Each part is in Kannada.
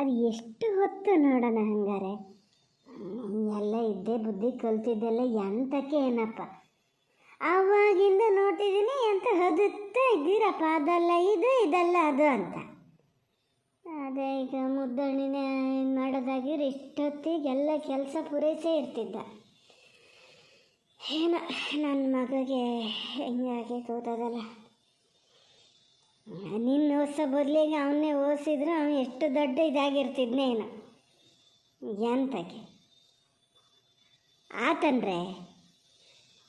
ಅದು ಎಷ್ಟು ಹೊತ್ತು ನೋಡೋಣ ಹಂಗಾರೆ. ಎಲ್ಲ ಇದ್ದೇ ಬುದ್ಧಿ ಕಲ್ತಿದ್ದೆಲ್ಲ ಎಂತಕ್ಕೆ ಏನಪ್ಪ. ಆವಾಗಿಂದ ನೋಡ್ತಿದ್ದೀನಿ ಅಂತ ಹೊದುತ್ತಾ ಇದ್ದೀರಪ್ಪ, ಅದಲ್ಲ ಇದು ಇದಲ್ಲ ಅದು ಅಂತ. ಅದೇ ಈಗ ಮುದ್ದಣ್ಣಿನೇ ಮಾಡೋದಾಗಿರೋ ಇಷ್ಟೊತ್ತಿಗೆಲ್ಲ ಕೆಲಸ ಪೂರೈಸೇ ಇರ್ತಿದ್ದ. ಏನೋ ನನ್ನ ಮಗಗೆ ಹಿಂಗಾಗಿ ಕೂತದಲ್ಲ. ನಿನ್ನ ಓದಿಸೋ ಬದಲಿಗೆ ಅವನ್ನೇ ಓದಿಸಿದ್ರೆ ಅವನು ಎಷ್ಟು ದೊಡ್ಡ ಇದಾಗಿರ್ತಿದ್ನೇನು ಎಂತಕ್ಕೆ ಆತನ್ರೆ.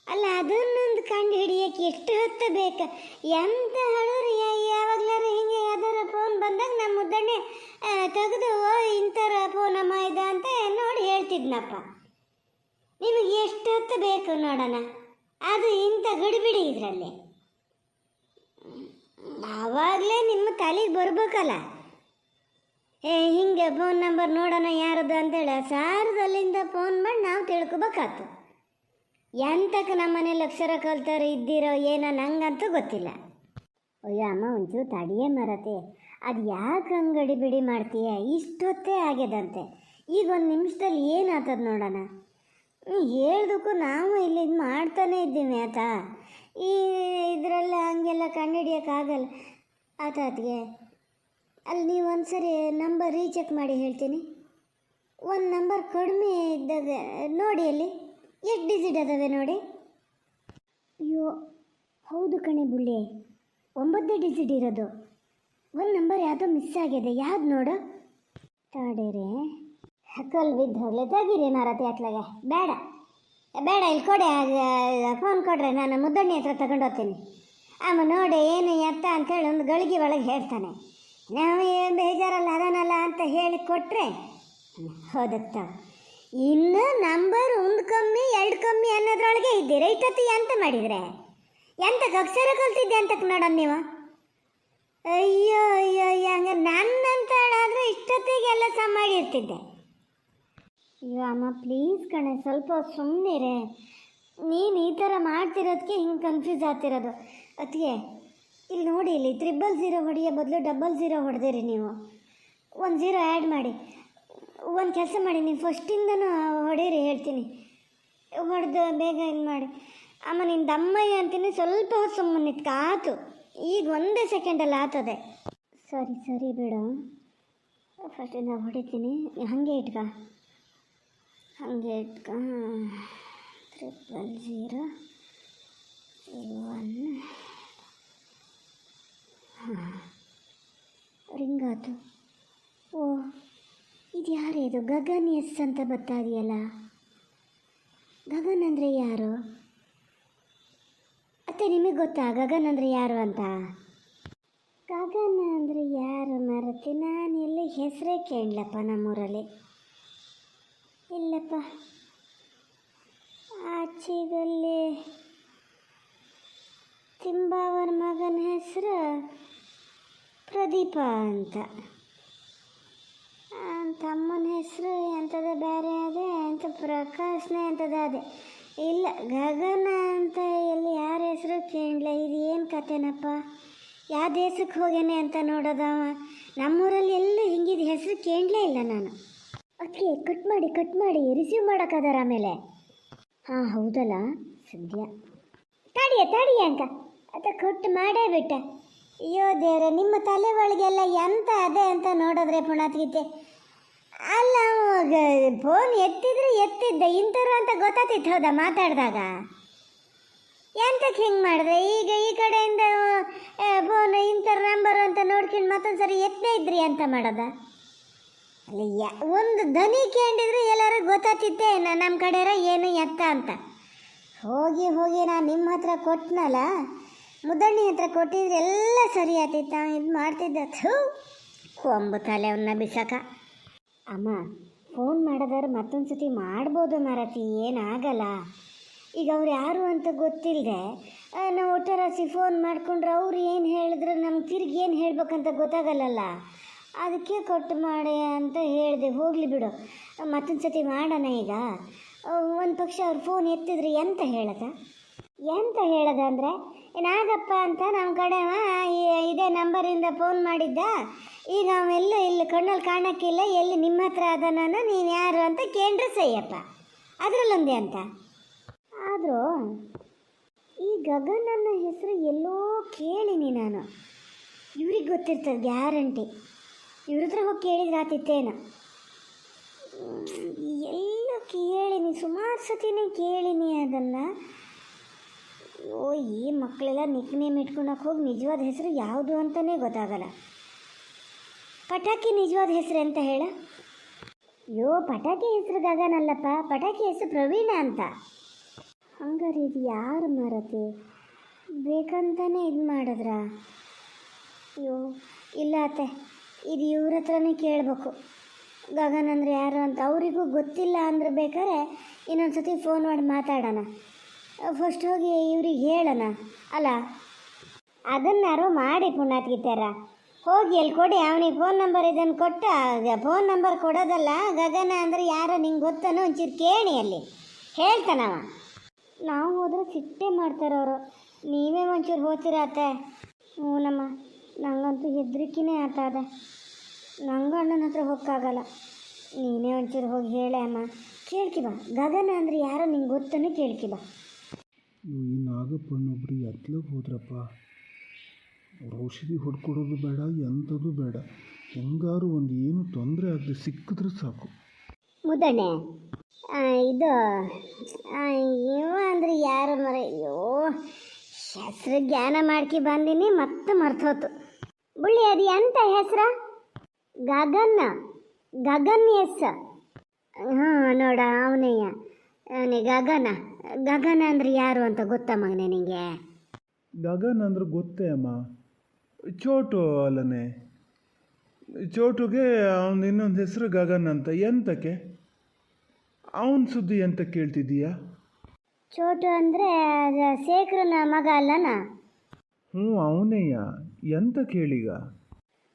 ಅಲ್ಲ ಅದನ್ನೊಂದು ಕಂಡು ಹಿಡಿಯೋಕ್ಕೆ ಎಷ್ಟು ಹೊತ್ತು ಬೇಕು. ಎಂತ ಹೇಳಿದ್ರೆ ಯಾವಾಗಲಾರು ಹಿಂಗೆ ಯಾವ್ದಾರ ಫೋನ್ ಬಂದಾಗ ನಮ್ಮ ಮುದ್ದಣ್ಣೆ ತೆಗೆದು ಇಂಥರ ಫೋನಮ್ಮ ಇದೆ ಅಂತ ನೋಡಿ ಹೇಳ್ತಿದ್ನಪ್ಪ. ನಿಮಗೆ ಎಷ್ಟು ಹೊತ್ತು ಬೇಕು ನೋಡೋಣ. ಅದು ಇಂಥ ಗಡಿಬಿಡಿ ಇದರಲ್ಲಿ ಆವಾಗಲೇ ನಿಮ್ಮ ತಲೆಗೆ ಬರ್ಬೇಕಲ್ಲ. ಹಿಂಗೆ ಫೋನ್ ನಂಬರ್ ನೋಡೋಣ ಯಾರದು ಅಂತೇಳಿ ಸಾರದಲ್ಲಿಂದ ಫೋನ್ ಮಾಡಿ ನಾವು ತಿಳ್ಕೊಬೇಕಾತು. ಎಂತಕ್ಕೆ ನಮ್ಮ ಮನೇಲಿ ಅಕ್ಷರ ಕಲ್ತಾರೆ ಇದ್ದೀರೋ ಏನೋ ನಂಗಂತೂ ಗೊತ್ತಿಲ್ಲ. ಅಯ್ಯೋ ಅಮ್ಮ ಒಂಚೂರು ತಡಿಯೇ ಮರತೆ, ಅದು ಯಾಕೆ ಹಂಗೆ ಗಡಿಬಿಡಿ ಮಾಡ್ತೀಯ? ಇಷ್ಟೊತ್ತೇ ಆಗ್ಯದಂತೆ. ಈಗ ಒಂದು ನಿಮಿಷದಲ್ಲಿ ಏನಾಗ್ತದ ನೋಡೋಣ. ಹೇಳ್ದಕ್ಕೂ ನಾವು ಇಲ್ಲಿ ಇದು ಮಾಡ್ತಾನೆ ಇದ್ದೀವಿ ಆತ. ಈ ಇದರಲ್ಲಿ ಹಂಗೆಲ್ಲ ಕಂಡುಹಿಡಿಯೋಕ್ಕಾಗಲ್ಲ ಆತಗೆ. ಅಲ್ಲಿ ನೀವು ಒಂದು ಸರಿ ನಂಬರ್ ರೀಚೆಕ್ ಮಾಡಿ ಹೇಳ್ತೀನಿ. ಒಂದು ನಂಬರ್ ಕಡಿಮೆ ಇದ್ದಾಗ ನೋಡಿ, ಅಲ್ಲಿ ಎಷ್ಟು ಡಿಜಿಟ್ ಅದಾವೆ ನೋಡಿ. ಅಯ್ಯೋ ಹೌದು ಕಣೆ ಬುಳ್ಳಿ, 9 ಡಿಜಿಟ್ ಇರೋದು. ಒಂದು ನಂಬರ್ ಯಾವುದೋ ಮಿಸ್ ಆಗಿದೆ, ಯಾವ್ದು ನೋಡು. ತಡೀರಿ, ಕಲ್ ಬಿದ್ದು ಹೋಗ್ಲಿ, ತೆಗೀರಿ ಮಾರತಿ ಅತ್ಲಾಗೆ. ಬೇಡ ಬೇಡ, ಇಲ್ಲಿ ಕೊಡೆ, ಫೋನ್ ಕೊಡ್ರೆ ನಾನು ಮುದ್ದಣ್ಣಿ ಹತ್ರ ತಗೊಂಡು ಹೋಗ್ತೀನಿ. ಅಮ್ಮ ನೋಡಿ ಏನು ಎತ್ತ ಅಂತೇಳಿ ಒಂದು ಗಳಿಗೆ ಒಳಗೆ ಹೇಳ್ತಾನೆ. ನಾವು ಬೇಜಾರಲ್ಲ ಅದನ್ನಲ್ಲ ಅಂತ ಹೇಳಿ ಕೊಟ್ಟರೆ ಹೋದತ್ತ. ಇನ್ನು ನಂಬರ್ 1 ಕಮ್ಮಿ 2 ಕಮ್ಮಿ ಅನ್ನೋದ್ರೊಳಗೆ ಇದ್ದೀರ. ಇಷ್ಟೊತ್ತಿ ಎಂತ ಮಾಡಿದರೆ ಎಂತಕ್ಕೆ ಅಕ್ಷರ ಕಲ್ತಿದ್ದೆ ಅಂತಕ್ಕೆ ನೋಡೋಣ ನೀವು. ಅಯ್ಯೋ ಅಯ್ಯೋ ಅಯ್ಯೋ, ಹಂಗೆ ನನ್ನಂತಾಳಾದರೆ ಇಷ್ಟೊತ್ತಿಗೆಲ್ಲ ಸಹ ಮಾಡಿರ್ತಿದ್ದೆ. ಅಯ್ಯೋ ಅಮ್ಮ ಪ್ಲೀಸ್ ಕಣೆ, ಸ್ವಲ್ಪ ಸುಮ್ಮನಿರೆ. ನೀನು ಈ ಥರ ಮಾಡ್ತಿರೋದಕ್ಕೆ ಹಿಂಗೆ ಕನ್ಫ್ಯೂಸ್ ಆಗ್ತಿರೋದು. ಅದಕ್ಕೆ ಇಲ್ಲಿ ನೋಡಿ, ಇಲ್ಲಿ 000 ಹೊಡೆಯೋ ಬದಲು 00 ಹೊಡೆದಿರಿ ನೀವು. 1 0 ಆ್ಯಡ್ ಮಾಡಿ. ಒಂದು ಕೆಲಸ ಮಾಡಿ, ನೀವು ಫಸ್ಟಿಂದನೂ ಹೊಡೀರಿ ಹೇಳ್ತೀನಿ. ಹೊಡೆದು ಬೇಗ ಇದು ಮಾಡಿ. ಅಮ್ಮ ನಿನ್ನ ದಮ್ಮಯ್ಯ ಅಂತೀನಿ, ಸ್ವಲ್ಪ ಹೊತ್ತು ಸುಮ್ಮನೆ ನಿತ್ಕ ಆತು. ಈಗ 1 ಸೆಕೆಂಡಲ್ಲಿ ಆತದೆ. ಸರಿ ಸರಿ ಬಿಡು, ಫಸ್ಟಿಂದ ಹೊಡಿತೀನಿ. ಹಾಗೆ ಇಟ್ಕ 000 1. ಹಾಂ, ರಿಂಗಾತು. ಓ ಇದು ಯಾರೇ ಇದು? ಗಗನ್ ಎಸ್ ಅಂತ ಬರ್ತಾ ಇದೆಯಲ್ಲ. ಗಗನ್ ಅಂದರೆ ಯಾರು ಅತ್ತೆ? ನಿಮಗೆ ಗೊತ್ತಾ ಗಗನ್ ಅಂದರೆ ಯಾರು ಅಂತ? ಗಗನ್ ಅಂದರೆ ಯಾರು ಮರತಿ? ನಾನು ಎಲ್ಲಿ ಹೆಸರೇ ಕೇಳಲಪ್ಪ ನಮ್ಮೂರಲ್ಲಿ. ಇಲ್ಲಪ್ಪ, ಆಚೆಗಲ್ಲಿ ತಿಂಬಾವರ ಮಗನ ಹೆಸರು ಪ್ರದೀಪ ಅಂತ. ತಮ್ಮನ ಹೆಸರು ಎಂಥದ ಬೇರೆ ಅದೇ ಅಂತ, ಪ್ರಕಾಶ್ನೇ ಅಂತದ ಅದೇ. ಇಲ್ಲ ಗಗನ ಅಂತ ಎಲ್ಲಿ ಯಾರ ಹೆಸರು ಕೇಳಲ. ಇದು ಏನು ಕತೆನಪ್ಪ? ಯಾವ ದೇಶಕ್ಕೆ ಹೋಗೇನೆ ಅಂತ ನೋಡೋದವ. ನಮ್ಮೂರಲ್ಲಿ ಎಲ್ಲೂ ಹಿಂಗಿದ ಹೆಸರು ಕೇಳಲೇ ಇಲ್ಲ ನಾನು. ಓಕೆ, ಕಟ್ ಮಾಡಿ ರಿಸೀವ್ ಮಾಡೋಕ್ಕಾದಾರ ಆಮೇಲೆ. ಹಾಂ ಹೌದಲ್ಲ, ಸದ್ಯ ತಡಿಯ ಅಂತ ಅದ ಕೊಟ್ಟು ಮಾಡೇ ಬಿಟ್ಟೆ. ಅಯ್ಯೋ ದೇವ್ರೆ, ನಿಮ್ಮ ತಲೆ ಒಳಗೆಲ್ಲ ಎಂತ ಅದೇ ಅಂತ ನೋಡಿದ್ರೆ ಪುಣಾತ್ಗೀತೆ. ಅಲ್ಲ ಫೋನ್ ಎತ್ತಿದ್ದೆ ಇಂಥವ್ರು ಅಂತ ಗೊತ್ತಾತಿತ್ತು. ಹೌದಾ ಮಾತಾಡಿದಾಗ ಎಂತಕ್ಕೆ ಹಿಂಗೆ ಮಾಡಿದ್ರೆ? ಈಗ ಈ ಕಡೆಯಿಂದ ಫೋನ್ ಇಂಥರ ನಂಬರು ಅಂತ ನೋಡ್ಕೊಂಡು ಮತ್ತೊಂದು ಸರಿ ಎತ್ತೇ ಇದ್ರಿ ಅಂತ ಮಾಡೋದ? ಅಲ್ಲ ಒಂದು ದನಿ ಕೇಳಿದ್ರೆ ಎಲ್ಲರೂ ಗೊತ್ತಾತಿತ್ತೆ ನಮ್ಮ ಕಡೆಯರ ಏನು ಎತ್ತ ಅಂತ. ಹೋಗಿ ನಾನು ನಿಮ್ಮ ಹತ್ರ ಕೊಟ್ಟನಲ್ಲ, ಮುದ್ದಣ್ಣಿ ಹತ್ರ ಕೊಟ್ಟಿದ್ರೆ ಎಲ್ಲ ಸರಿ ಆತಿತ್ತ. ಇದು ಮಾಡ್ತಿದ್ದ ಕೊಂಬು ತಲೆ ಅವನ್ನ ಬಿಸಕ. ಅಮ್ಮ ಫೋನ್ ಮಾಡಿದಾರೆ ಮತ್ತೊಂದು ಸತಿ ಮಾಡ್ಬೋದು ಮಾರತಿ, ಏನಾಗಲ್ಲ. ಈಗ ಅವ್ರು ಯಾರು ಅಂತ ಗೊತ್ತಿಲ್ಲದೆ ನಾವು ಒಟ್ಟರಾಸಿ ಫೋನ್ ಮಾಡಿಕೊಂಡ್ರೆ ಅವ್ರು ಏನು ಹೇಳಿದ್ರೆ ನಮ್ಗೆ ತಿರುಗಿ ಏನು ಹೇಳ್ಬೇಕಂತ ಗೊತ್ತಾಗಲ್ಲಲ್ಲ. ಅದಕ್ಕೆ ಕೊಟ್ಟು ಮಾಡಿ ಅಂತ ಹೇಳಿದೆ. ಹೋಗಲಿ ಬಿಡು, ಮತ್ತೊಂದು ಸತಿ ಮಾಡೋಣ. ಈಗ ಒಂದು ಪಕ್ಷ ಅವ್ರು ಫೋನ್ ಎತ್ತಿದ್ರೆ ಎಂತ ಹೇಳದ ಅಂದರೆ ನಾಗಪ್ಪ ಅಂತ ನಮ್ಮ ಕಡೆ ಇದೇ ನಂಬರಿಂದ ಫೋನ್ ಮಾಡಿದ್ದ, ಈಗ ಅವೆಲ್ಲ ಇಲ್ಲಿ ಕಣ್ಣಲ್ಲಿ ಕಾಣೋಕ್ಕಿಲ್ಲ, ಎಲ್ಲಿ ನಿಮ್ಮ ಹತ್ರ ಅದನ್ನ ನೀನು ಯಾರು ಅಂತ ಕೇಂದ್ರ ಸಯ್ಯಪ್ಪ, ಅದರಲ್ಲೊಂದೇ ಅಂತ. ಆದರೂ ಈ ಗಗನ್ ಅನ್ನೋ ಹೆಸರು ಎಲ್ಲೋ ಕೇಳಿನಿ ನಾನು. ಇವ್ರಿಗೆ ಗೊತ್ತಿರ್ತದೆ ಗ್ಯಾರಂಟಿ. ಇವ್ರ ಹತ್ರ ಹೋಗಿ ಕೇಳಿದ್ರೆ ಆತಿತ್ತೇನು. ಎಲ್ಲೋ ಕೇಳಿನಿ, ಸುಮಾರು ಸತಿನೇ ಕೇಳಿನಿ ಅದನ್ನು. ಓ, ಈ ಮಕ್ಕಳೆಲ್ಲ ನಿಕ್ ನೇಮ್ ಇಟ್ಕೊಳಕ್ಕೆ ಹೋಗಿ ನಿಜವಾದ ಹೆಸರು ಯಾವುದು ಅಂತಲೇ ಗೊತ್ತಾಗಲ್ಲ. ಪಟಾಕಿ ನಿಜವಾದ ಹೆಸರು ಅಂತ ಹೇಳ? ಪಟಾಕಿ ಹೆಸರು ಗಗನ್ ಅಲ್ಲಪ್ಪ, ಪಟಾಕಿ ಹೆಸರು ಪ್ರವೀಣ ಅಂತ. ಹಂಗಾರೆ ಇದು ಯಾರು ಮಾರತಿ ಬೇಕಂತಾನೆ ಇದು ಮಾಡಿದ್ರ? ಇಲ್ಲ ಅತ್ತೆ, ಇದು ಇವ್ರ ಹತ್ರನೇ ಕೇಳಬೇಕು. ಗಗನ್ ಅಂದರೆ ಯಾರು ಅಂತ ಅವರಿಗೂ ಗೊತ್ತಿಲ್ಲ ಅಂದ್ರೆ ಬೇಕಾದ್ರೆ ಇನ್ನೊಂದು ಸತಿ ಫೋನ್ ಮಾಡಿ ಮಾತಾಡೋಣ. ಫಸ್ಟ್ ಹೋಗಿ ಇವ್ರಿಗೆ ಹೇಳೋಣ ಅಲ್ಲ. ಅದನ್ನಾರು ಮಾಡಿ ಪುಣ್ಯಾತ್ಗಿತ್ತಾರ. ಹೋಗಿ ಎಲ್ಲಿ ಕೊಡಿ, ಅವನಿಗೆ ಫೋನ್ ನಂಬರ್ ಇದನ್ನು ಕೊಟ್ಟ. ಫೋನ್ ನಂಬರ್ ಕೊಡೋದಲ್ಲ, ಗಗನ ಅಂದರೆ ಯಾರೋ ನಿಂಗೆ ಗೊತ್ತನೋ ಒಂಚೂರು ಕೇಳಿ, ಅಲ್ಲಿ ಹೇಳ್ತಾನವ. ನಾವು ಹೋದ್ರೆ ಸಿಟ್ಟೆ ಮಾಡ್ತಾರವರು. ನೀವೇ ಒಂಚೂರು ಹೋಗ್ತಿರತ್ತೆ. ಹ್ಞೂನಮ್ಮ, ನಂಗಂತೂ ಹೆದರಿಕೆನೇ ಆತದ. ನಂಗೆ ಅಣ್ಣನ ಹತ್ರ ಹೋಗೋಕ್ಕಾಗಲ್ಲ. ನೀನೇ ಒಂಚೂರು ಹೋಗಿ ಹೇಳೆ ಅಮ್ಮ. ಕೇಳ್ಕಿ ಬಾ, ಗಗನ ಅಂದರೆ ಯಾರೋ ನಿಂಗೆ ಗೊತ್ತನೋ ಕೇಳ್ಕಿ ಬಾ. ಈ ನಾಗಪ್ಪನೊಬ್ರು ಎತ್ಲಕ್ಕೆ ಹೋದ್ರಪ್ಪ. ಅವ್ರು ಔಷಧಿ ಹೊಡ್ಕೊಡೋದು ಬೇಡ, ಎಂಥದ್ದು ಬೇಡ. ಹೆಂಗಾರು ಒಂದು ಏನು ತೊಂದರೆ ಆಗದೆ ಸಿಕ್ಕಿದ್ರೆ ಸಾಕು. ಮುದ್ದಣ್ಣೆ, ಇದು ಇವ ಅಂದರೆ ಯಾರು ಮರ? ಹೆಸ್ರು ಜ್ಞಾನ ಮಾಡ್ಕಿ ಬಂದೀನಿ, ಮತ್ತೆ ಮರ್ತೋತು. ಬುಳ್ಳಿ ಅದು ಎಂತ ಹೆಸ್ರ? ಗಗನ್ ಎಸ್. ಹಾಂ ನೋಡ, ಅವನಯ್ಯ, ಅವನೇ ಗಗನ ಅಂದ್ರೆ ಯಾರು ಅಂತ ಗೊತ್ತಾ ಮಗನೇ ನಿಂಗೆ? ಗಗನ್ ಅಂದ್ರೆ ಗೊತ್ತೇ ಅಮ್ಮ, ಚೋಟು ಅಲ್ಲನೆ. ಚೋಟುಗೆ ಅವನ ಇನ್ನೊಂದು ಹೆಸರು ಗಗನ್ ಅಂತ. ಎಂತಕ್ಕೆ ಅವನ ಸುದ್ದಿ ಎಂತ ಕೇಳ್ತಿದ್ದೀಯಾ? ಚೋಟು ಅಂದರೆ ಶೇಖರನ ಮಗ ಅಲ್ಲನ? ಹ್ಞೂ ಅವನೇಯ. ಎಂತ ಕೇಳೀಗ?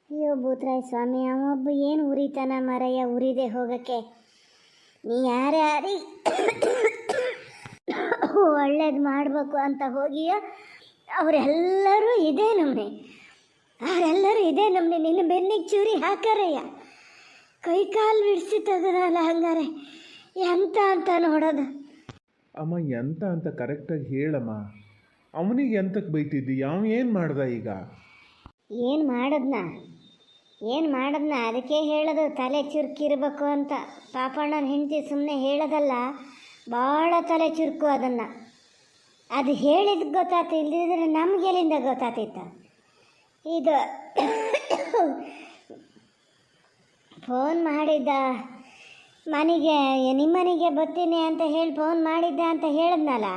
ಅಯ್ಯೋ ಭೂತರಾಯ ಸ್ವಾಮಿ, ಅವೊಬ್ಬ ಏನು ಉರಿತಾನ ಮರಯ್ಯ, ಉರಿದೆ ಹೋಗಕ್ಕೆ. ನೀ ಯಾರ್ಯಾರಿ ಒಳ್ಳೇದು ಮಾಡಬೇಕು ಅಂತ ಹೋಗಿಯೋ ಅವರೆಲ್ಲರೂ ಇದೇ ನಮ್ಮನೆ. ನಿನ್ನ ಬೆನ್ನಿಗೆ ಚೂರಿ ಹಾಕಾರಯ್ಯ, ಕೈ ಕಾಲು ಬಿಡಿಸಿ ತೆಗೆದಲ್ಲ. ಹಂಗಾರೆ ಎಂತ ಅಂತ ನೋಡೋದು? ಅಮ್ಮ ಎಂತ ಅಂತ ಕರೆಕ್ಟಾಗಿ ಹೇಳಮ್ಮ. ಅವನಿಗೆ ಎಂತಕ್ಕೆ ಬೈತಿದ್ದಿ? ಅವ ಏನು ಮಾಡ್ದ ಈಗ? ಏನು ಮಾಡದ್ನ ಅದಕ್ಕೆ ಹೇಳೋದು, ತಲೆ ಚುರುಕಿರ್ಬೇಕು ಅಂತ. ಪಾಪಣ್ಣನ ಹೆಂಡತಿ ಸುಮ್ಮನೆ ಹೇಳೋದಲ್ಲ, ಭಾಳ ತಲೆ ಚುರುಕು ಅದನ್ನು. ಅದು ಹೇಳಿದ ಗೊತ್ತಾಯ್ತು, ಇಲ್ಲದಿದ್ರೆ ನಮಗೆಲ್ಲಿಂದ ಗೊತ್ತಾಗ್ತಿತ್ತು? ಇದು ಫೋನ್ ಮಾಡಿದ್ದ ಮನೆಗೆ, ನಿಮ್ಮನೆಗೆ ಬರ್ತೀನಿ ಅಂತ ಹೇಳಿ ಫೋನ್ ಮಾಡಿದ್ದ ಅಂತ ಹೇಳಿದ್ನಲ್ಲ.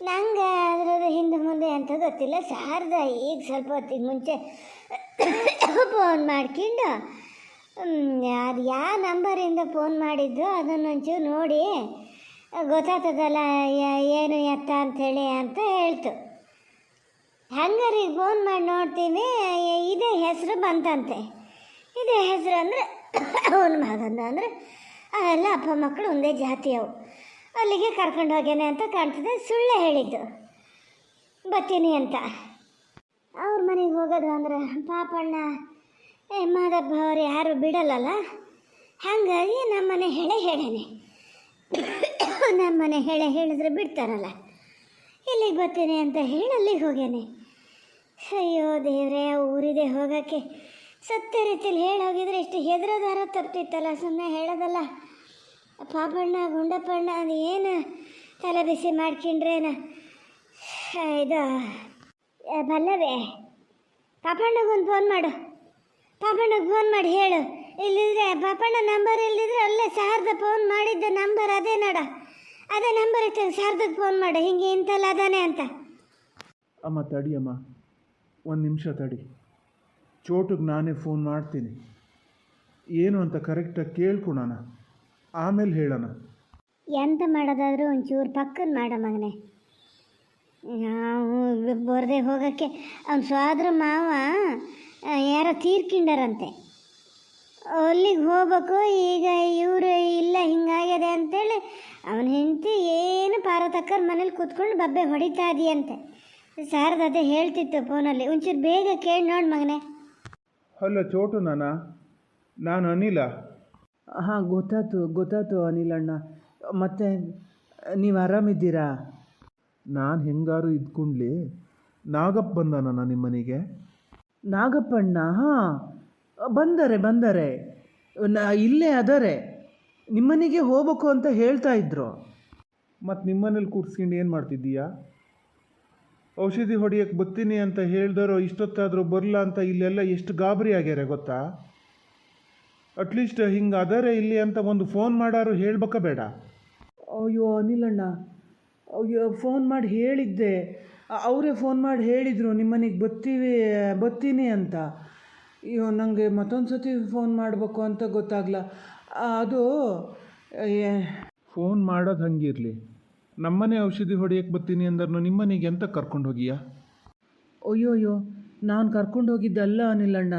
ನಂಗೆ ಅದರದ್ದು ಹಿಂದೆ ಮುಂದೆ ಅಂತ ಗೊತ್ತಿಲ್ಲ. ಶಾರದಾ ಈಗ ಸ್ವಲ್ಪ ಹೊತ್ತಿಗೆ ಮುಂಚೆ ಫೋನ್ ಮಾಡ್ಕೊಂಡು ಅದು ಯಾವ ನಂಬರಿಂದ ಫೋನ್ ಮಾಡಿದ್ದು ಅದನ್ನೊಂಚೂರು ನೋಡಿ ಗೊತ್ತಾಗ್ತದಲ್ಲ ಏನು ಎತ್ತ ಅಂಥೇಳಿ ಅಂತ ಹೇಳ್ತು. ಹಂಗಾರೆ ಫೋನ್ ಮಾಡಿ ನೋಡ್ತೀವಿ, ಇದೇ ಹೆಸರು ಬಂತಂತೆ. ಇದೇ ಹೆಸರು ಅಂದರೆ ಅವನ ಮಗಂದ ಅಂದರೆ ಅವೆಲ್ಲ ಅಪ್ಪ ಮಕ್ಕಳು ಒಂದೇ ಜಾತಿಯವು. ಅಲ್ಲಿಗೆ ಕರ್ಕೊಂಡು ಹೋಗ್ಯಾನೆ ಅಂತ ಕಾಣ್ತದೆ. ಸುಳ್ಳೆ ಹೇಳಿದ್ದು ಬರ್ತೀನಿ ಅಂತ. ಅವ್ರ ಮನೆಗೆ ಹೋಗೋದು ಅಂದ್ರೆ ಪಾಪಣ್ಣ ಮಾದಪ್ಪ ಅವ್ರು ಯಾರು ಬಿಡಲ್ಲಲ್ಲ. ಹಾಗಾಗಿ ನಮ್ಮನೆ ಹೇಳೇನೆ. ನಮ್ಮನೆ ಹೇಳಿದ್ರೆ ಬಿಡ್ತಾರಲ್ಲ. ಇಲ್ಲಿಗೆ ಬರ್ತೀನಿ ಅಂತ ಹೇಳಿ ಅಲ್ಲಿಗೆ ಹೋಗ್ಯಾನೆ. ಅಯ್ಯೋ ದೇವ್ರೇ, ಊರಿದೆ ಹೋಗೋಕ್ಕೆ. ಸತ್ಯ ರೀತಿಯಲ್ಲಿ ಹೇಳೋಗಿದ್ರೆ ಇಷ್ಟು ಹೆದರೋದಾರ ತಪ್ಪಿತ್ತಲ್ಲ. ಸುಮ್ಮನೆ ಹೇಳೋದಲ್ಲ. ಪಾಪಣ್ಣ ಗುಂಡಪ್ಪಣ್ಣ ಅದು ಏನು ತಲೆ ಬಿಸಿ ಮಾಡ್ಕೊಂಡ್ರೇನ? ಇದು ಬಲ್ಲವೇ, ಪಾಪಣ್ಣಗೊಂದು ಫೋನ್ ಮಾಡು. ಪಾಪಣ್ಣಗೆ ಫೋನ್ ಮಾಡಿ ಹೇಳು. ಇಲ್ಲಿದ್ರೆ ಪಾಪಣ್ಣ ನಂಬರ್ ಇಲ್ಲದಿದ್ರೆ ಅಲ್ಲೇ ಶಾರದಾ ಫೋನ್ ಮಾಡಿದ್ದ ನಂಬರ್ ಅದೇ ನೋಡ, ಅದೇ ನಂಬರ್ ಇತ್ತು. ಶಾರದಾಗೆ ಫೋನ್ ಮಾಡು, ಹಿಂಗೆ ಇಂತಲ್ಲ ಅದಾನೆ ಅಂತ. ಅಮ್ಮ ತಡಿಯಮ್ಮ, ಒಂದು ನಿಮಿಷ ತಡಿ. ಚೋಟುಗೆ ನಾನೇ ಫೋನ್ ಮಾಡ್ತೀನಿ. ಏನು ಅಂತ ಕರೆಕ್ಟಾಗಿ ಕೇಳ್ಕೊಳೋಣ, ಆಮೇಲೆ ಹೇಳೋಣ. ಎಂತ ಮಾಡೋದಾದರೂ ಒಂಚೂರು ಪಕ್ಕದ ಮಾಡ ಮಗನೇ. ನಾವು ಬರದೆ ಹೋಗೋಕ್ಕೆ ಅವ್ನ ಸೋದ್ರ ಮಾವ ಯಾರೋ ತೀರ್ಕೊಂಡಾರಂತೆ. ಅಲ್ಲಿಗೆ ಹೋಗ್ಬೇಕು. ಈಗ ಇವರು ಇಲ್ಲ ಹಿಂಗಾಗ್ಯದೆ ಅಂತೇಳಿ ಅವನ ಹೆಂಡತಿ ಏನು ಪಾರ್ವತಕ್ಕರ ಮನೇಲಿ ಕೂತ್ಕೊಂಡು ಬಬ್ಬೆ ಹೊಡಿತಾ ಇದೆಯಂತೆ. ಶಾರದಾ ಅದೇ ಹೇಳ್ತಿತ್ತು ಫೋನಲ್ಲಿ. ಒಂಚೂರು ಬೇಗ ಕೇಳಿ ನೋಡಿ ಮಗನೇ. ಹಲೋ ಚೋಟು ನಾನು ಅನಿಲ. ಹಾಂ, ಗೊತ್ತಾಯ್ತು ಅನಿಲಣ್ಣ. ಮತ್ತೆ ನೀವು ಆರಾಮಿದ್ದೀರಾ? ನಾನು ಹೆಂಗಾರು ಇದ್ಕೊಂಡ್ಲಿ ನಾಗಪ್ಪ ಬಂದಾನ ನಿಮ್ಮ ಮನೆಗೆ? ನಾಗಪ್ಪಣ್ಣ? ಹಾಂ, ಬಂದರೆ ಇಲ್ಲೇ ಅದಾರೆ. ನಿಮ್ಮನೆಗೆ ಹೋಗ್ಬೇಕು ಅಂತ ಹೇಳ್ತಾ ಇದ್ರು. ಮತ್ತು ನಿಮ್ಮನೇಲಿ ಕೂರ್ಸ್ಕೊಂಡು ಏನು ಮಾಡ್ತಿದ್ದೀಯಾ? ಔಷಧಿ ಹೊಡಿಯೋಕ್ಕೆ ಬರ್ತೀನಿ ಅಂತ ಹೇಳ್ದರೋ ಇಷ್ಟೊತ್ತಾದರೂ ಬರಲ್ಲ ಅಂತ ಇಲ್ಲೆಲ್ಲ ಎಷ್ಟು ಗಾಬರಿ ಆಗ್ಯಾರ ಗೊತ್ತಾ? ಅಟ್ಲೀಸ್ಟ್ ಹಿಂಗೆ ಅದರೇ ಇಲ್ಲಿ ಅಂತ ಒಂದು ಫೋನ್ ಮಾಡಾರು ಹೇಳ್ಬೇಕ ಬೇಡ? ಅಯ್ಯೋ ಅನಿಲಣ್ಣ, ಅಯ್ಯೋ ಫೋನ್ ಮಾಡಿ ಹೇಳಿದ್ದೆ. ಅವರೇ ಫೋನ್ ಮಾಡಿ ಹೇಳಿದರು ನಿಮ್ಮನೆಗೆ ಬರ್ತೀನಿ ಅಂತ. ಅಯ್ಯೋ ನನಗೆ ಮತ್ತೊಂದು ಸತಿ ಫೋನ್ ಮಾಡಬೇಕು ಅಂತ ಗೊತ್ತಾಗಲ್ಲ. ಅದು ಫೋನ್ ಮಾಡೋದು ಹಂಗಿರಲಿ, ನಮ್ಮನೆ ಔಷಧಿ ಹೊಡಿಯೋಕ್ಕೆ ಬರ್ತೀನಿ ಅಂದ್ರೂ ನಿಮ್ಮನೆಗೆ ಎಂತ ಕರ್ಕೊಂಡು ಹೋಗಿಯಾ? ಅಯ್ಯೋ, ನಾನು ಕರ್ಕೊಂಡು ಹೋಗಿದ್ದಲ್ಲ ಅನಿಲಣ್ಣ.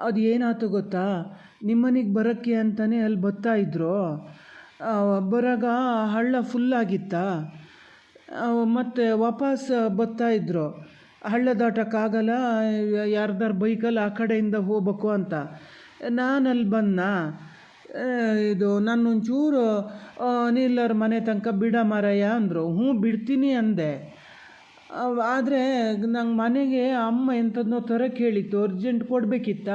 ಅದು ಏನಾಯ್ತು ಗೊತ್ತಾ, ನಿಮ್ಮನೆಗೆ ಬರೋಕ್ಕೆ ಅಂತಲೇ ಅಲ್ಲಿ ಬರ್ತಾ ಇದ್ರು. ಬರಾಗ ಹಳ್ಳ ಫುಲ್ಲಾಗಿತ್ತಾ, ಮತ್ತು ವಾಪಸ್ ಬರ್ತಾಯಿದ್ರು. ಹಳ್ಳ ದಾಟಕ್ಕಾಗಲ್ಲ, ಯಾರ್ದಾರು ಬೈಕಲ್ಲಿ ಆ ಕಡೆಯಿಂದ ಹೋಗ್ಬೇಕು ಅಂತ. ನಾನು ಅಲ್ಲಿ ಇದು ನನ್ನೊಂಚೂರು ಅನಿಲರ ಮನೆ ತನಕ ಬಿಡ ಮಾರಯ್ಯ ಅಂದರು. ಬಿಡ್ತೀನಿ ಅಂದೆ. ಆದರೆ ನಂಗೆ ಮನೆಗೆ ಅಮ್ಮ ಎಂಥದ್ನೋ ತರಕ್ಕೆ ಹೇಳಿತ್ತು, ಅರ್ಜೆಂಟ್ ಕೊಡಬೇಕಿತ್ತ.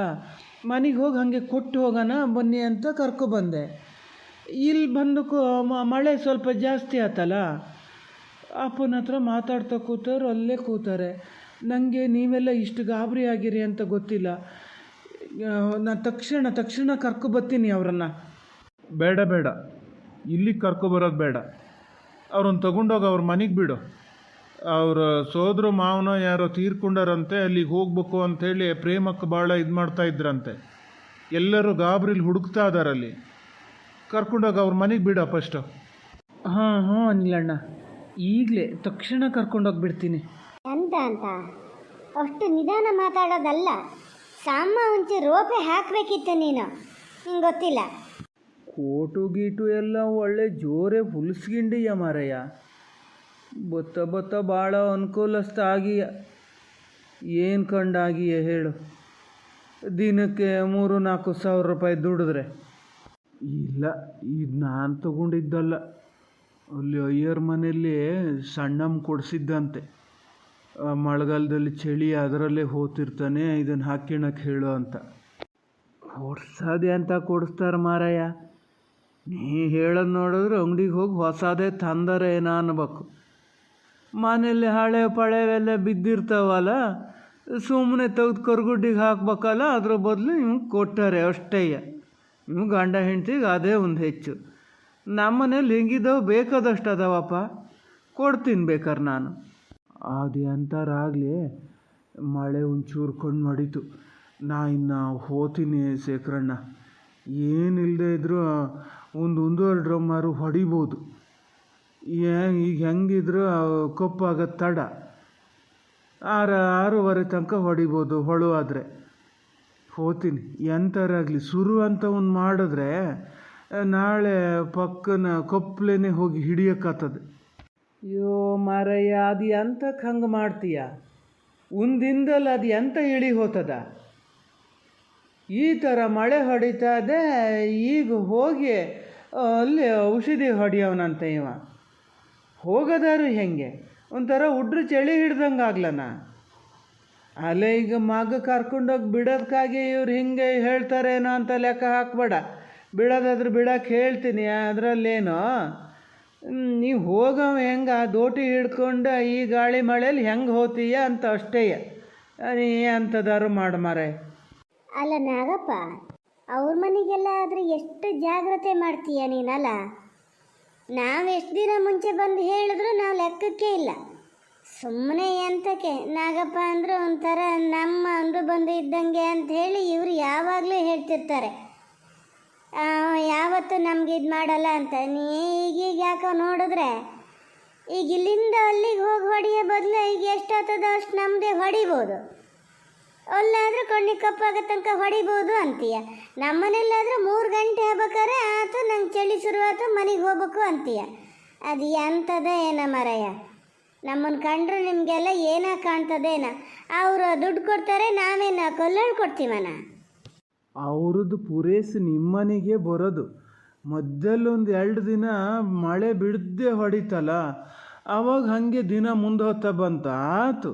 ಮನೆಗೆ ಹೋಗಿ ಹಾಗೆ ಕೊಟ್ಟು ಹೋಗೋಣ ಬನ್ನಿ ಅಂತ ಕರ್ಕೊಬಂದೆ. ಇಲ್ಲಿ ಬಂದಕ್ಕೂ ಮಳೆ ಸ್ವಲ್ಪ ಜಾಸ್ತಿ ಆಯ್ತಲ್ಲ, ಅಪ್ಪನ ಹತ್ರ ಮಾತಾಡ್ತಾ ಅಲ್ಲೇ ಕೂತಾರೆ. ನನಗೆ ನೀವೆಲ್ಲ ಇಷ್ಟು ಗಾಬರಿ ಆಗಿರಿ ಅಂತ ಗೊತ್ತಿಲ್ಲ. ನಾನು ತಕ್ಷಣ ಕರ್ಕೊಬರ್ತೀನಿ ಅವರನ್ನು. ಬೇಡ, ಇಲ್ಲಿಗೆ ಕರ್ಕೊಬರೋದು ಬೇಡ. ಅವ್ರನ್ನ ತಗೊಂಡೋಗಿ ಅವ್ರ ಮನೆಗೆ ಬಿಡು. ಅವ್ರ ಸೋದ್ರ ಮಾವನ ಯಾರೋ ತೀರ್ಕೊಂಡಾರಂತೆ, ಅಲ್ಲಿಗೆ ಹೋಗ್ಬೇಕು ಅಂಥೇಳಿ ಪ್ರೇಮಕ್ಕೆ ಭಾಳ ಇದು ಮಾಡ್ತಾ ಇದ್ರಂತೆ. ಎಲ್ಲರೂ ಗಾಬರಿಲಿ ಹುಡುಕ್ತಾ ಇದಾರಲ್ಲಿ. ಕರ್ಕೊಂಡೋಗಿ ಅವ್ರ ಮನೆಗೆ ಬಿಡ ಫಸ್ಟು. ಹಾಂ ಅನಿಲಣ್ಣ, ಈಗಲೇ ತಕ್ಷಣ ಕರ್ಕೊಂಡೋಗ್ಬಿಡ್ತೀನಿ. ಅಂತ ಅಷ್ಟು ನಿಧಾನ ಮಾತಾಡೋದಲ್ಲ, ಸಾಮ ಒಂಚೂರು ರೋಪೆ ಹಾಕಬೇಕಿತ್ತು ನೀನು. ನಿಂಗೆ ಗೊತ್ತಿಲ್ಲ? ಕೋಟು ಗೀಟು ಎಲ್ಲ ಒಳ್ಳೆ ಜೋರೇ ಹುಲ್ಸ್ಗಿಂಡಿಯ ಮಾರಯ್ಯ. ಬತ್ತ ಭಾಳ ಅನುಕೂಲಸ್ಥ ಆಗಿಯ. ಏನು ಕಂಡಾಗಿಯ ಹೇಳು? ದಿನಕ್ಕೆ 3-4 ಸಾವಿರ ರೂಪಾಯಿ ದುಡಿದ್ರೆ. ಇಲ್ಲ, ಇದು ನಾನು ತಗೊಂಡಿದ್ದಲ್ಲ. ಅಲ್ಲಿ ಅಯ್ಯರ ಮನೆಯಲ್ಲಿ ಸಣ್ಣಮ್ಮ ಕೊಡಿಸಿದ್ದಂತೆ. ಮಳೆಗಾಲದಲ್ಲಿ ಚಳಿ ಅದರಲ್ಲೇ ಹೋಗ್ತಿರ್ತಾನೆ, ಇದನ್ನು ಹಾಕ್ಯಣಕ್ಕೆ ಹೇಳು ಅಂತ. ಹೊಡ್ಸೋದೆ ಅಂತ ಕೊಡಿಸ್ತಾರೆ ಮಾರಯ್ಯ. ನೀ ಹೇಳೋದು ನೋಡಿದ್ರೆ ಅಂಗಡಿಗೆ ಹೋಗಿ ಹೊಸದೇ ತಂದರೆ ಏನೋ ಅನ್ಬೇಕು. ಮನೆಯಲ್ಲಿ ಹಳೆ ಪಳೆವೆಲ್ಲ ಬಿದ್ದಿರ್ತಾವಲ್ಲ, ಸುಮ್ಮನೆ ತೆಗೆದು ಕರ್ಗುಡ್ಡಿಗೆ ಹಾಕ್ಬೇಕಲ್ಲ, ಅದ್ರ ಬದಲು ನಿಮ್ಗೆ ಕೊಟ್ಟಾರೆ ಅಷ್ಟೇ. ನೀವು ಗಂಡ ಹೆಂಡ್ತಿಗೆ ಅದೇ ಒಂದು ಹೆಚ್ಚು. ನಮ್ಮನೇಲಿ ಹೆಂಗಿದ್ದಾವೆ ಬೇಕಾದಷ್ಟು ಅದಾವಪ್ಪ, ಕೊಡ್ತೀನಿ ಬೇಕಾದ್ರೆ ನಾನು. ಅದು ಎಂಥರಾಗಲಿ, ಮಳೆ ಒಂಚೂರು ಕಣ್ಣು ನಡೀತು. ನಾ ಇನ್ನು ಹೋತೀನಿ ಶೇಖರಣ್ಣ. ಏನಿಲ್ಲದೆ ಇದ್ರೂ ಒಂದೂವರೆ ಡ್ರಮ್ಮಾರು ಹೊಡಿಬೋದು. ಈಗ ಹೆಂಗಿದ್ರು ಕಪ್ಪಾಗತ್ತೆ ತಡ. 6-6:30 ತನಕ ಹೊಡಿಬೋದು ಹೊಳು ಆದರೆ. ಹೋಗ್ತೀನಿ. ಎಂಥರಾಗಲಿ ಶುರು ಅಂತ ಒಂದು ಮಾಡಿದ್ರೆ ನಾಳೆ ಪಕ್ಕನ ಕಪ್ಲೇನೆ ಹೋಗಿ ಹಿಡಿಯೋಕ್ಕಾಗ್ತದೆ. ಅಯ್ಯೋ ಮಾರಯ್ಯ, ಅದು ಎಂತಕ್ಕೆ ಹಂಗೆ ಮಾಡ್ತೀಯ? ಒಂದಿಂದಲ್ಲ ಅದು ಎಂತ ಇಳಿ ಹೋಗ್ತದ? ಈ ಥರ ಮಳೆ ಹೊಡಿತಾ ಇದೆ, ಈಗ ಹೋಗಿ ಅಲ್ಲಿ ಔಷಧಿ ಹೊಡಿಯೋನಂತ ಇವ. ಹೋಗೋದಾರು ಹೆಂಗೆ? ಒಂಥರ ಉಡ್ರು ಚಳಿ ಹಿಡ್ದಂಗೆ ಆಗ್ಲನ. ಅಲ್ಲೇ ಈಗ ಮಗ ಕರ್ಕೊಂಡೋಗಿ ಬಿಡೋದಕ್ಕಾಗಿ ಇವ್ರು ಹಿಂಗೆ ಹೇಳ್ತಾರೇನೋ ಅಂತ ಲೆಕ್ಕ ಹಾಕ್ಬೇಡ. ಬಿಡೋದಾದ್ರೆ ಬಿಡೋಕ್ಕೆ ಹೇಳ್ತೀನಿ, ಅದರಲ್ಲೇನೋ. ನೀವು ಹೋಗವ ಹೆಂಗೆ ಆ ದೋಟಿ ಹಿಡ್ಕೊಂಡು ಈ ಗಾಳಿ ಮಳೇಲಿ ಹೆಂಗೆ ಹೋತೀಯ ಅಂತ ಅಷ್ಟೇ. ನೀ ಅಂಥದಾರು ಮಾಡು ಮಾರೆ. ಅಲ್ಲ ನಾಗಪ್ಪ, ಅವ್ರ ಮನೆಗೆಲ್ಲ ಆದರೆ ಎಷ್ಟು ಜಾಗ್ರತೆ ಮಾಡ್ತೀಯ ನೀನಲ್ಲ. ನಾವು ಎಷ್ಟು ದಿನ ಮುಂಚೆ ಬಂದು ಹೇಳಿದ್ರು ನಾವು ಲೆಕ್ಕಕ್ಕೆ ಇಲ್ಲ. ಸುಮ್ಮನೆ ಎಂತಕ್ಕೆ ನಾಗಪ್ಪ ಅಂದ್ರೆ ಒಂಥರ ನಮ್ಮ ಅಂದು ಬಂದು ಇದ್ದಂಗೆ ಅಂತ ಹೇಳಿ ಇವರು ಯಾವಾಗಲೂ ಹೇಳ್ತಿರ್ತಾರೆ. ಯಾವತ್ತೂ ನಮ್ಗೆ ಇದು ಮಾಡಲ್ಲ ಅಂತ. ಈಗೀಗ ಯಾಕೋ ನೋಡಿದ್ರೆ ಈಗ ಇಲ್ಲಿಂದ ಅಲ್ಲಿಗೆ ಹೋಗಿ ಹೊಡೆಯೋ ಬದಲು ಈಗ ಎಷ್ಟಾಗ್ತದ ಅಷ್ಟು ನಮ್ಮದೇ ಹೊಡಿಬೋದು. ಅಲ್ಲಾದರೂ ಕಣ್ಣಿಗೆ ಕಪ್ಪಾಗೋ ತನಕ ಹೊಡಿಬೋದು ಅಂತೀಯ. ನಮ್ಮನೆಲ್ಲಾದರೂ 3 ಗಂಟೆ ಆಗ್ಬೇಕಾರೆ ನಂಗೆ ಚಳಿ ಶುರುವಾಯ್ತು ಮನೆಗೆ ಹೋಗ್ಬೇಕು ಅಂತೀಯ. ಅದು ಎಂಥದ ಏನ ಮರಯ್ಯ? ನಮ್ಮನ್ನು ಕಂಡ್ರೆ ನಿಮಗೆಲ್ಲ ಏನೋ ಕಾಣ್ತದೇನ? ಅವರು ದುಡ್ಡು ಕೊಡ್ತಾರೆ, ನಾವೇನು ಕೊಲ್ಲಳು ಕೊಡ್ತೀವನ? ಅವ್ರದ್ದು ಪೂರೈಸಿ ನಿಮ್ಮನೆಗೆ ಬರೋದು. ಮಧ್ಯಲ್ಲೊಂದು 2 ದಿನ ಮಳೆ ಬಿಡದೆ ಹೊಡಿತಲ್ಲ, ಆವಾಗ ಹಾಗೆ ದಿನ ಮುಂದೆ ಹೊತ್ತ ಬಂತ ಆತು.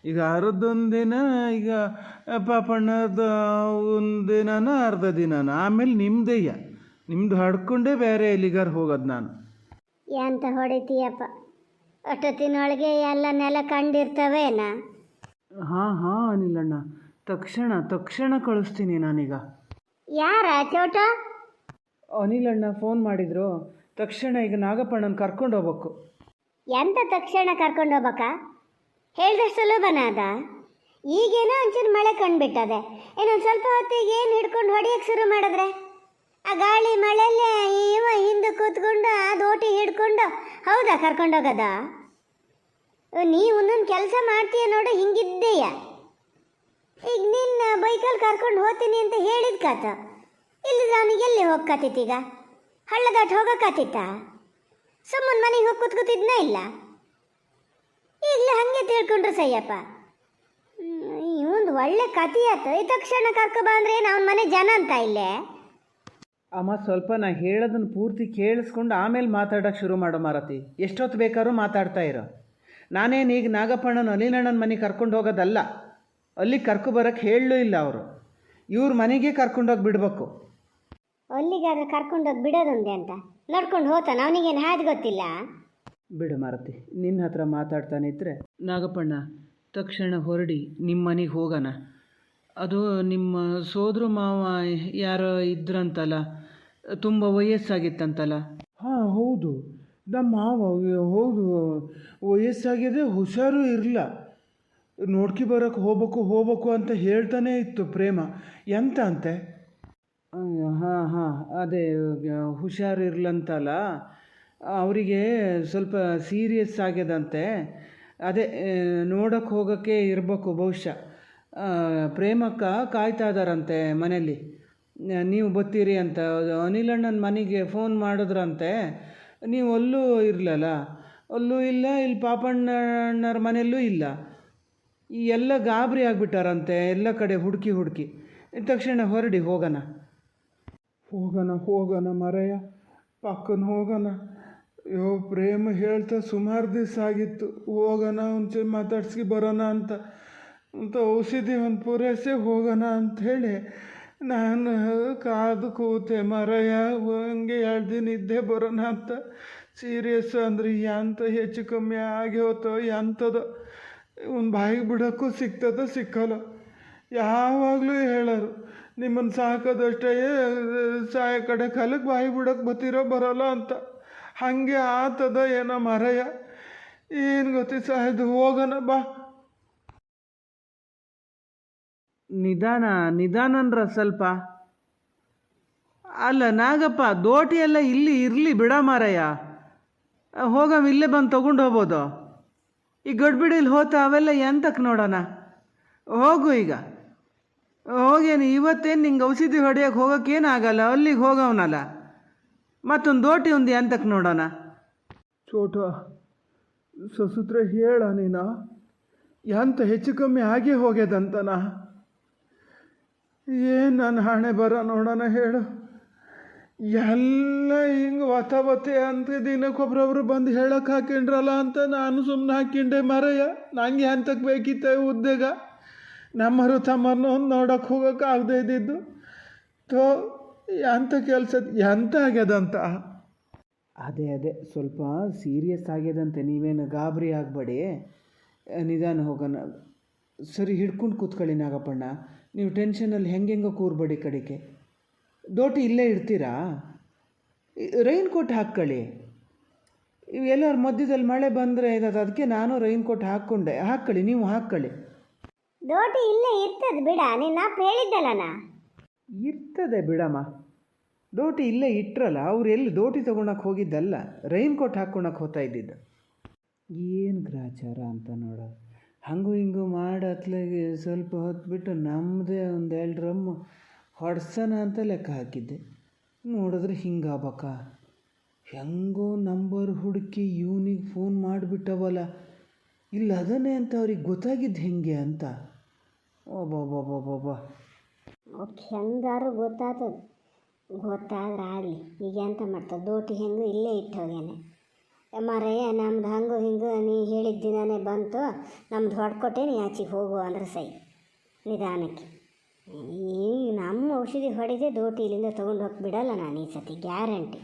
ಈಗ ಅರ್ಧೊಂದು ದಿನ, ಈಗ ಪಾಪಣ್ಣದ ಒಂದು ದಿನನ ಅರ್ಧ ದಿನನ, ಆಮೇಲೆ ನಿಮ್ಮದು ಹಡ್ಕೊಂಡೇ ಬೇರೆ ಎಲ್ಲಿಗಾರು ಹೋಗೋದು ನಾನು. ಎಂತ ಹೊಡಿತೀಯಪ್ಪ, ಅಷ್ಟೊತ್ತಿನೊಳಗೆ ಎಲ್ಲ ನೆಲ ಕಂಡಿರ್ತವೇನ? ಹಾಂ ಅನಿಲಣ್ಣ, ತಕ್ಷಣ ಕಳಿಸ್ತೀನಿ ನಾನೀಗ. ಯಾರ ಚೋಟ? ಅನಿಲಣ್ಣ ಫೋನ್ ಮಾಡಿದ್ರು. ತಕ್ಷಣ ಈಗ ನಾಗಪ್ಪಣ್ಣನ ಕರ್ಕೊಂಡು ಹೋಗ್ಬೇಕು. ಎಂತ ತಕ್ಷಣ ಕರ್ಕೊಂಡು ಹೋಗ್ಬೇಕ? ಹೇಳ್ದಷ್ಟು ಸುಲಭನ ಅದ? ಈಗೇನೋ ಒಂಚೂರು ಮಳೆ ಕಂಡುಬಿಟ್ಟದೆ, ಇನ್ನೊಂದು ಸ್ವಲ್ಪ ಹೊತ್ತಿಗೆ ಏನು ಹಿಡ್ಕೊಂಡು ಹೊಡಿಯೋಕ್ಕೆ ಶುರು ಮಾಡಿದ್ರೆ ಆ ಗಾಳಿ ಮಳೆಯಲ್ಲೇ ಇವ ಹಿಂದೆ ಕೂತ್ಕೊಂಡು ಆ ದೋಟಿ ಹಿಡ್ಕೊಂಡು ಹೌದಾ ಕರ್ಕೊಂಡೋಗದ? ನೀ ಒಂದೊಂದು ಕೆಲಸ ಮಾಡ್ತೀಯ ನೋಡು, ಹಿಂಗಿದ್ದೀಯ. ಈಗ ನಿನ್ನ ಬೈಕಲ್ಲಿ ಕರ್ಕೊಂಡು ಹೋಗ್ತೀನಿ ಅಂತ ಹೇಳಿದ ಕಾತ, ಇಲ್ಲಿ ಅವನಿಗೆ ಎಲ್ಲಿ ಹೋಗ್ಕತ್ತಿತ್ತೀಗ? ಹಳ್ಳ ದಾಟ್ ಹೋಗಕ್ಕಾತಿತ್ತ? ಸುಮ್ಮನೆ ಮನೆಗೆ ಹೋಗಿ ಕೂತ್ಕೊತಿದ್ನ ಇಲ್ಲ? ಈಗಲೇ ಹಾಗೆ ತಿಳ್ಕೊಂಡ್ರು ಸಯ್ಯಪ್ಪ. ಇವೊಂದು ಒಳ್ಳೆ ಕಥೆ ಆಯ್ತು. ಈ ತಕ್ಷಣ ಕರ್ಕೊಬ ಅಂದ್ರೆ ಏನು ಅವನ ಮನೆ ಜನ ಅಂತ ಇಲ್ಲೇ? ಅಮ್ಮ, ಸ್ವಲ್ಪ ನಾ ಹೇಳೋದನ್ನು ಪೂರ್ತಿ ಕೇಳಿಸ್ಕೊಂಡು ಆಮೇಲೆ ಮಾತಾಡೋಕ್ಕೆ ಶುರು ಮಾಡೋ ಮಾರತಿ. ಎಷ್ಟೊತ್ತು ಬೇಕಾದ್ರೂ ಮಾತಾಡ್ತಾ ಇರೋ. ನಾನೇನು ಈಗ ನಾಗಪ್ಪಣ್ಣನ ಅನಿಲಣ್ಣನ ಮನೆಗೆ ಕರ್ಕೊಂಡು ಹೋಗೋದಲ್ಲ, ಅಲ್ಲಿಗೆ ಕರ್ಕೊಬರೋಕ್ಕೆ ಹೇಳಲೂ ಇಲ್ಲ ಅವರು. ಇವ್ರ ಮನೆಗೆ ಕರ್ಕೊಂಡೋಗಿ ಬಿಡಬೇಕು. ಅಲ್ಲಿಗಾದ್ರೆ ಕರ್ಕೊಂಡೋಗಿ ಬಿಡೋದೊಂದೇ ಅಂತ ನೋಡ್ಕೊಂಡು ಹೋತಾನ? ಅವನಿಗೇನು ಹಾದು ಗೊತ್ತಿಲ್ಲ? ಬಿಡು ಮಾರತಿ, ನಿನ್ನ ಹತ್ರ ಮಾತಾಡ್ತಾನೆ ಇದ್ದರೆ. ನಾಗಪ್ಪಣ್ಣ, ತಕ್ಷಣ ಹೊರಡಿ ನಿಮ್ಮ ಮನೆಗೆ ಹೋಗೋಣ. ಅದು ನಿಮ್ಮ ಸೋದರ ಮಾವ ಯಾರೋ ಇದ್ರಂತಲ್ಲ, ತುಂಬ ವಯಸ್ಸಾಗಿತ್ತಂತಲ್ಲ? ಹಾಂ ಹೌದು, ನಮ್ಮ ಮಾವ ಹೌದು, ವಯಸ್ಸಾಗಿದೆ, ಹುಷಾರು ಇರಲಿಲ್ಲ. ನೋಡ್ಕಿ ಬರೋಕ್ಕೆ ಹೋಗ್ಬೇಕು ಅಂತ ಹೇಳ್ತಾನೇ ಇತ್ತು ಪ್ರೇಮ. ಎಂತ ಅಂತೆ? ಹಾಂ ಅದೇ ಹುಷಾರಿರ್ಲಂತಲ್ಲ, ಅವರಿಗೆ ಸ್ವಲ್ಪ ಸೀರಿಯಸ್ ಆಗ್ಯದಂತೆ. ಅದೇ ನೋಡೋಕ್ಕೆ ಹೋಗೋಕ್ಕೆ ಇರಬೇಕು ಬಹುಶಃ. ಪ್ರೇಮಕ್ಕ ಕಾಯ್ತಾ ಇದ್ದಾರಂತೆ ಮನೇಲಿ, ನೀವು ಬರ್ತೀರಿ ಅಂತ. ಅನಿಲಣ್ಣನ ಮನೆಗೆ ಫೋನ್ ಮಾಡಿದ್ರಂತೆ, ನೀವು ಅಲ್ಲೂ ಇರಲಲ್ಲ, ಅಲ್ಲೂ ಇಲ್ಲ, ಇಲ್ಲಿ ಪಾಪಣ್ಣನವ್ರ ಮನೆಯಲ್ಲೂ ಇಲ್ಲ. ಈ ಎಲ್ಲ ಗಾಬರಿ ಆಗಿಬಿಟ್ಟಾರಂತೆ, ಎಲ್ಲ ಕಡೆ ಹುಡುಕಿ. ತಕ್ಷಣ ಹೊರಡಿ ಹೋಗೋಣ ಮರಯ್ಯ, ಪಕ್ಕನ ಹೋಗೋಣ. ಅಯ್ಯೋ ಪ್ರೇಮ ಹೇಳ್ತಾ ಸುಮಾರು ದಿವಸ ಆಗಿತ್ತು, ಹೋಗೋಣ ಒಂಚೂರು ಮಾತಾಡ್ಸ್ಕಿ ಬರೋಣ ಅಂತ ಔಷಧಿ ಒಂದು ಪೂರೈಸಿ ಹೋಗೋಣ ಅಂಥೇಳಿ ನಾನು ಕಾದು ಕೂತೆ ಮರಯ್ಯ. ಹಂಗೆ 2 ದಿನ ಇದ್ದೇ ಬರೋಣ ಅಂತ. ಸೀರಿಯಸ್ ಅಂದ್ರೆ ಎಂತ ಹೆಚ್ಚು ಕಮ್ಮಿ ಆಗಿ ಹೋತೋ ಎಂಥದೋ, ಒಂದು ಬಾಯಿಗೆ ಬಿಡೋಕ್ಕೂ ಸಿಗ್ತದೋ ಸಿಕ್ಕಲ್ಲ. ಯಾವಾಗಲೂ ಹೇಳೋರು, ನಿಮ್ಮನ್ನು ಸಾಕೋದಷ್ಟೇ, ಸಾಯ ಕಡೆ ಕಾಲಕ್ಕೆ ಬಾಯಿ ಬಿಡೋಕ್ಕೆ ಬತ್ತೀರೋ ಬರೋಲ್ಲ ಅಂತ. ಹಾಗೆ ಆತದ ಏನೋ ಮರಯ್ಯ, ಏನು ಗೊತ್ತಿ ಸಾಯ್ದು ಹೋಗೋಣ ಬಾ. ನಿಧಾನನ್ರ ಸ್ವಲ್ಪ. ಅಲ್ಲ ನಾಗಪ್ಪ, ದೋಟಿ ಎಲ್ಲ ಇಲ್ಲಿ ಇರಲಿ ಬಿಡ ಮಾರಯ್ಯ, ಹೋಗವ ಇಲ್ಲೇ ಬಂದು ತೊಗೊಂಡು ಹೋಗ್ಬೋದು. ಈ ಗಡ್ಬಿಡಿಲಿ ಹೋತ ಅವೆಲ್ಲ ಎಂತಕ್ಕೆ ನೋಡೋಣ. ಹೋಗು ಈಗ, ಹೋಗೇನು ಇವತ್ತೇನು ನಿಂಗೆ ಔಷಧಿ ಹೊಡೆಯೋಕೆ ಹೋಗೋಕ್ಕೇನಾಗಲ್ಲ, ಅಲ್ಲಿಗೆ ಹೋಗವನಲ್ಲ, ಮತ್ತೊಂದು ದೋಟಿ ಒಂದು ಎಂತಕ್ಕೆ ನೋಡೋಣ. ಚೋಟ ಸಸುತ್ರ ಹೇಳ ನೀನ, ಎಂತ ಹೆಚ್ಚು ಕಮ್ಮಿ ಆಗೇ ಹೋಗ್ಯದಂತನ? ಏನು ನನ್ನ ಹಣೆ ಬರ ನೋಡೋಣ ಹೇಳು. ಎಲ್ಲ ಹಿಂಗೆ ವತೆ ಅಂತ ದಿನಕ್ಕೊಬ್ರೊಬ್ರು ಬಂದು ಹೇಳಕ್ಕೆ ಹಾಕಿಂಡ್ರಲ್ಲ ಅಂತ ನಾನು ಸುಮ್ಮನೆ ಹಾಕಿಂಡೆ ಮರಯ್ಯ. ನಂಗೆ ಎಂತಕ್ಕೆ ಬೇಕಿತ್ತ ಉದ್ಯೋಗ? ನಮ್ಮರು ತಮ್ಮನ್ನು ಒಂದು ನೋಡೋಕ್ಕೆ ಹೋಗೋಕೆ ಆಗದೆ ಇದ್ದಿದ್ದು ಎಂಥ ಕೆಲಸ ಎಂತ ಆಗ್ಯದಂತ? ಅದೇ ಸ್ವಲ್ಪ ಸೀರಿಯಸ್ ಆಗ್ಯದಂತೆ, ನೀವೇನು ಗಾಬರಿ ಆಗಬೇಡಿ, ನಿಧಾನ ಹೋಗೋಣ. ಸರಿ, ಹಿಡ್ಕೊಂಡು ಕೂತ್ಕೊಳ್ಳಿ ನಾಗಪ್ಪಣ್ಣ, ನೀವು ಟೆನ್ಷನಲ್ಲಿ ಹೆಂಗೆಂಗೋ ಕೂರ್ಬೇಡಿ ಕಡೆಗೆ. ದೋಟಿ ಇಲ್ಲೇ ಇಡ್ತೀರಾ? ರೈನ್ ಕೋಟ್ ಹಾಕ್ಕೊಳ್ಳಿ. ಎಲ್ಲರ ಮಧ್ಯದಲ್ಲಿ ಮಳೆ ಬಂದರೆ ಇರೋದು, ಅದಕ್ಕೆ ನಾನು ರೈನ್ ಕೋಟ್ ಹಾಕ್ಕೊಳ್ಳಿ, ನೀವು ಹಾಕ್ಕೊಳ್ಳಿ. ದೋಟಿ ಇಲ್ಲೇ ಇರ್ತದೆ ಬಿಡ, ನಿನ್ನ ಹೇಳಿದ್ದಲ್ಲನ. ಇರ್ತದೆ ಬಿಡಮ್ಮ, ದೋಟಿ ಇಲ್ಲೇ ಇಟ್ರಲ್ಲ, ಅವ್ರು ಎಲ್ಲಿ ದೋಟಿ ತೊಗೊಳಕ್ಕೆ ಹೋಗಿದ್ದಲ್ಲ, ರೈನ್ ಕೋಟ್ ಹಾಕ್ಕೊಳಕ್ಕೆ ಹೋಗ್ತಾ ಇದ್ದಿದ್ದು. ಏನು ಗ್ರಾಚಾರ ಅಂತ ನೋಡ. ಹಂಗೂ ಹಿಂಗೂ ಮಾಡಿ ಅತ್ಲಾಗೆ ಸ್ವಲ್ಪ ಹೊತ್ತು ಬಿಟ್ಟು ನಮ್ಮದೇ 1-2 ಡ್ರಮ್ ಹೊಡ್ಸೋಣ ಅಂತ ಲೆಕ್ಕ ಹಾಕಿದ್ದೆ. ನೋಡಿದ್ರೆ ಹಿಂಗಾಗಬೇಕಾ? ಹೆಂಗೋ ನಂಬರ್ ಹುಡುಕಿ ಇವನಿಗೆ ಫೋನ್ ಮಾಡಿಬಿಟ್ಟವಲ್ಲ, ಇಲ್ಲ ಅದನ್ನೇ ಅಂತ ಅವ್ರಿಗೆ ಗೊತ್ತಾಗಿದ್ದು ಹೆಂಗೆ ಅಂತ. ಒಬ್ಬೊಬ್ಬೊಬ್ಬೊಬ್ಬ. ಒಟ್ಟು ಹೆಂಗಾರು ಗೊತ್ತಾಗ್ತದೆ. ಗೊತ್ತಾದ್ರೆ ಆಗಲಿ, ಈಗ ಎಂತ ಮಾಡ್ತದೆ, ದೋಟಿ ಹೆಂಗೂ ಇಲ್ಲೇ ಇಟ್ಟು ಹೋಗ್ಯಾನೆ. ಮರೆಯ ನಮ್ದು ಹಂಗು ಹಿಂಗೆ ನೀ ಹೇಳಿದ ದಿನವೇ ಬಂತು, ನಮ್ದು ಹೊಡ್ಕೊಟ್ಟೆ ನೀ ಆಚೆಗೆ ಹೋಗು ಅಂದ್ರೆ ಸೈ ನಿಧಾನಕ್ಕೆ. ಈ ನಮ್ಮ ಔಷಧಿ ಹೊಡೆದೇ ದೋಟಿ ಇಲ್ಲಿಂದ ತೊಗೊಂಡು ಹೋಗಿ ಬಿಡಲ್ಲ ನಾನು ಈ ಸತಿ, ಗ್ಯಾರಂಟಿ.